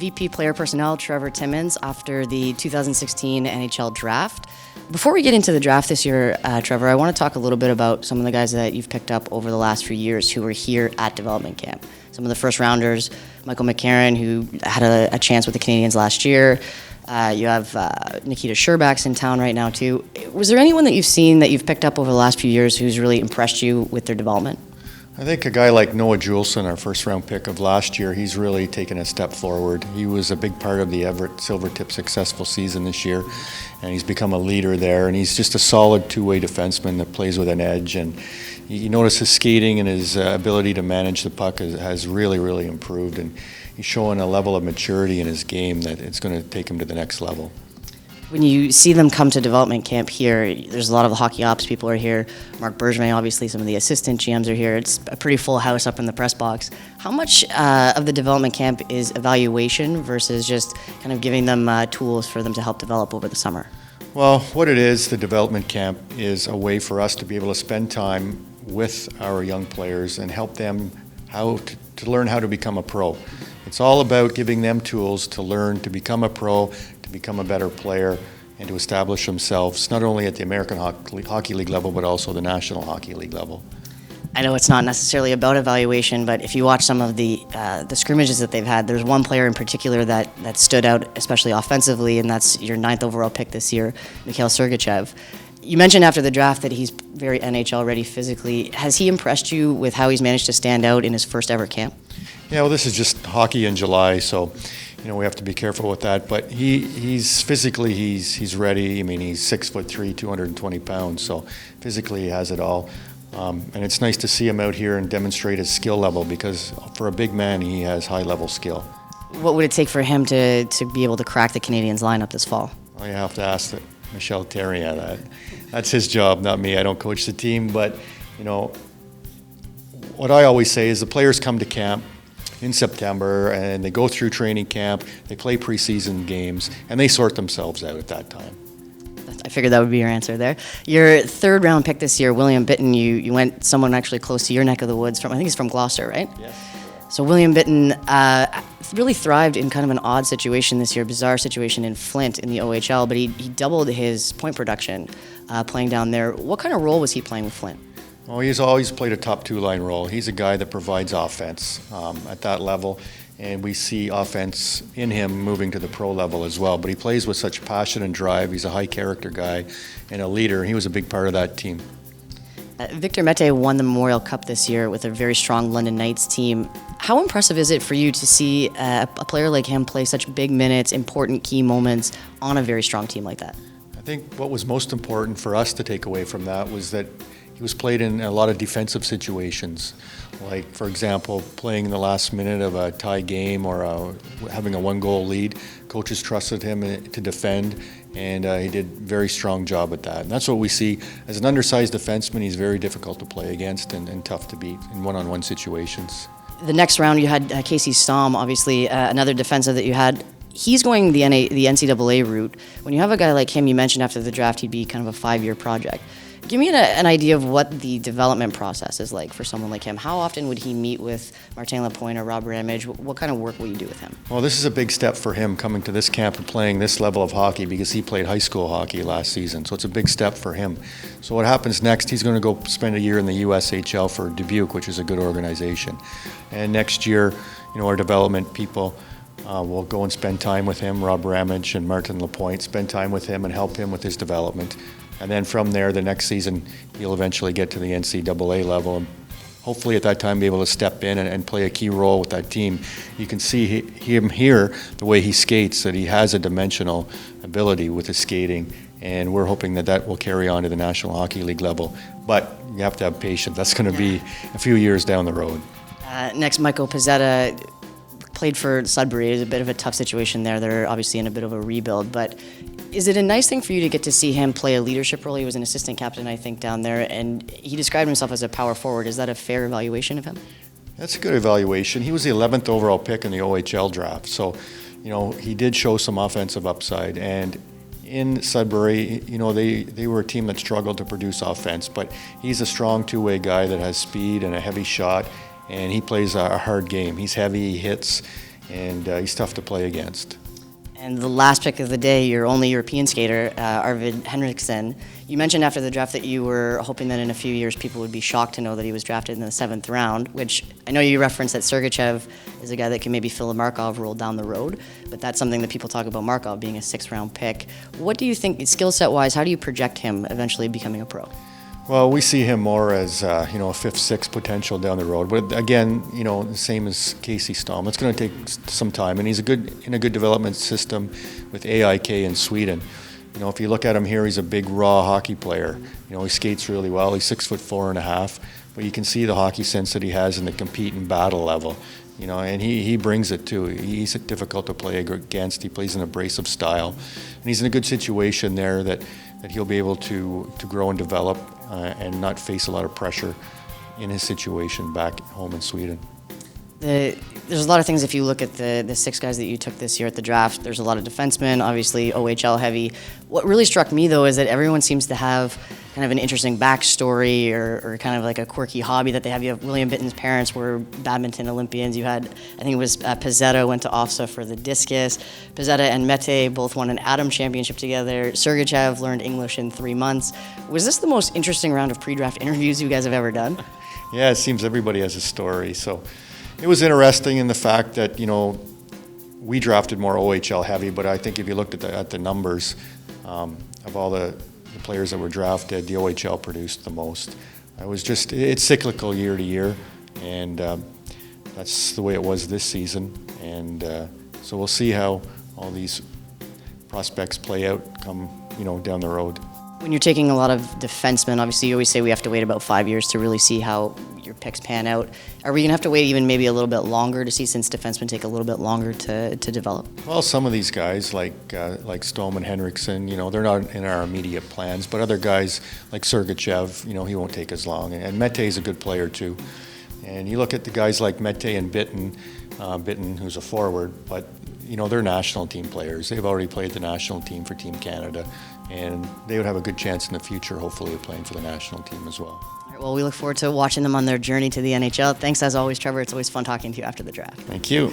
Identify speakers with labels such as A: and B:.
A: VP Player Personnel Trevor Timmins after the 2016 NHL Draft. Before we get into the draft this year, Trevor, I want to talk a little bit about some of the guys that you've picked up over the last few years who were here at development camp. Some of the first rounders, Michael McCarron, who had a chance with the Canadiens last year. You have Nikita Sherbak's in town right now too. Was there anyone that you've seen that you've picked up over the last few years who's really impressed you with their development?
B: I think a guy like Noah Juleson, our first-round pick of last year, he's really taken a step forward. He was a big part of the Everett Silvertip successful season this year, and he's become a leader there, and he's just a solid two-way defenseman that plays with an edge, and you notice his skating and his ability to manage the puck has really, really improved, and he's showing a level of maturity in his game that it's going to take him to the next level.
A: When you see them come to development camp here, there's a lot of the hockey ops people are here. Mark Bergevin, obviously, some of the assistant GMs are here. It's a pretty full house up in the press box. How much of the development camp is evaluation versus just kind of giving them tools for them to help develop over the summer?
B: Well, what it is, the development camp is a way for us to be able to spend time with our young players and help them how to learn how to become a pro. It's all about giving them tools to learn to become a pro, to become a better player, and to establish themselves not only at the American Hockey League level, but also the National Hockey League level.
A: I know it's not necessarily about evaluation, but if you watch some of the scrimmages that they've had, there's one player in particular that stood out, especially offensively, and that's your 9th overall pick this year, Mikhail Sergachev. You mentioned after the draft that he's very NHL ready physically. Has he impressed you with how he's managed to stand out in his first ever camp?
B: Yeah, well, this is just hockey in July, so we have to be careful with that. But he's physically he's ready. I mean, he's 6'3", 220 pounds, so physically he has it all. And it's nice to see him out here and demonstrate his skill level because for a big man, he has high-level skill.
A: What would it take for him to be able to crack the Canadiens lineup this fall?
B: Well, you have to ask Michel Therrien that. That's his job, not me. I don't coach the team, but what I always say is the players come to camp in September and they go through training camp, they play preseason games, and they sort themselves out at that time.
A: I figured that would be your answer there. Your 3rd round pick this year, William Bitton, you went someone actually close to your neck of the woods from, I think he's from Gloucester, right?
B: Yes.
A: So William Bitton really thrived in kind of an odd situation this year, bizarre situation in Flint in the OHL, but he doubled his point production playing down there. What kind of role was he playing with Flint?
B: Well, he's always played a top two-line role. He's a guy that provides offense at that level, and we see offense in him moving to the pro level as well. But he plays with such passion and drive. He's a high-character guy and a leader. He was a big part of that team.
A: Victor Mete won the Memorial Cup this year with a very strong London Knights team. How impressive is it for you to see a player like him play such big minutes, important key moments on a very strong team like that?
B: I think what was most important for us to take away from that was that he was played in a lot of defensive situations, like, for example, playing in the last minute of a tie game or having a one-goal lead. Coaches trusted him to defend, and he did a very strong job at that. And that's what we see. As an undersized defenseman, he's very difficult to play against and tough to beat in one-on-one situations.
A: The next round, you had Casey Stom, obviously, another defensive that you had. He's going the NCAA route. When you have a guy like him, you mentioned after the draft he'd be kind of a 5-year project. Give me an idea of what the development process is like for someone like him. How often would he meet with Martin Lapointe or Rob Ramage? What kind of work will you do with him?
B: Well, this is a big step for him coming to this camp and playing this level of hockey because he played high school hockey last season. So it's a big step for him. So what happens next, he's going to go spend a year in the USHL for Dubuque, which is a good organization. And next year, our development people will go and spend time with him, Rob Ramage and Martin Lapointe, spend time with him and help him with his development. And then from there, the next season, he'll eventually get to the NCAA level and hopefully at that time be able to step in and play a key role with that team. You can see him here, the way he skates, that he has a dimensional ability with his skating, and we're hoping that will carry on to the National Hockey League level. But you have to have patience. That's going to be a few years down the road.
A: Next, Michael Pizzetta played for Sudbury. It was a bit of a tough situation there. They're obviously in a bit of a rebuild, but is it a nice thing for you to get to see him play a leadership role? He was an assistant captain, I think, down there, and he described himself as a power forward. Is that a fair evaluation of him? That's
B: a good evaluation. He was the 11th overall pick in the OHL draft, so he did show some offensive upside. And in Sudbury, they were a team that struggled to produce offense, but he's a strong two-way guy that has speed and a heavy shot, and he plays a hard game. He's heavy, he hits, and he's tough to play against.
A: And the last pick of the day, your only European skater, Arvid Henriksen. You mentioned after the draft that you were hoping that in a few years people would be shocked to know that he was drafted in the 7th round, which I know you referenced that Sergachev is a guy that can maybe fill a Markov role down the road, but that's something that people talk about Markov being a 6th round pick. What do you think, skill set wise, how do you project him eventually becoming a pro?
B: Well, we see him more as a 5th, 6th potential down the road. But again, the same as Casey Stom. It's going to take some time, and he's in a good development system with AIK in Sweden. If you look at him here, he's a big raw hockey player. He skates really well. He's 6'4.5", but you can see the hockey sense that he has in the compete and battle level. And he brings it too. He's difficult to play against. He plays an abrasive style, and he's in a good situation there that he'll be able to grow and develop and not face a lot of pressure in his situation back home in Sweden.
A: There's a lot of things if you look at the 6 guys that you took this year at the draft. There's a lot of defensemen, obviously OHL heavy. What really struck me though is that everyone seems to have kind of an interesting backstory or kind of like a quirky hobby that they have. You have William Bitten's parents were badminton Olympians. You had, I think it was Pizzetta went to OFSA for the discus. Pizzetta and Mete both won an Atom championship together. Sergachev learned English in 3 months. Was this the most interesting round of pre-draft interviews you guys have ever done?
B: Yeah, it seems everybody has a story. So it was interesting in the fact that, we drafted more OHL heavy, but I think if you looked at the numbers of all the players that were drafted, the OHL produced the most. It's cyclical year to year, and that's the way it was this season. And so we'll see how all these prospects play out come, down the road.
A: When you're taking a lot of defensemen, obviously you always say we have to wait about 5 years to really see how your picks pan out. Are we going to have to wait even maybe a little bit longer to see, since defensemen take a little bit longer to develop?
B: Well, some of these guys like Stome and Henriksen, they're not in our immediate plans, but other guys like Sergachev, he won't take as long. And Mete is a good player too. And you look at the guys like Mete and Bitten, who's a forward, but they're national team players. They've already played the national team for Team Canada, and they would have a good chance in the future, hopefully, of playing for the national team as well.
A: All right, well, we look forward to watching them on their journey to the NHL. Thanks as always, Trevor. It's always fun talking to you after the draft.
B: Thank you.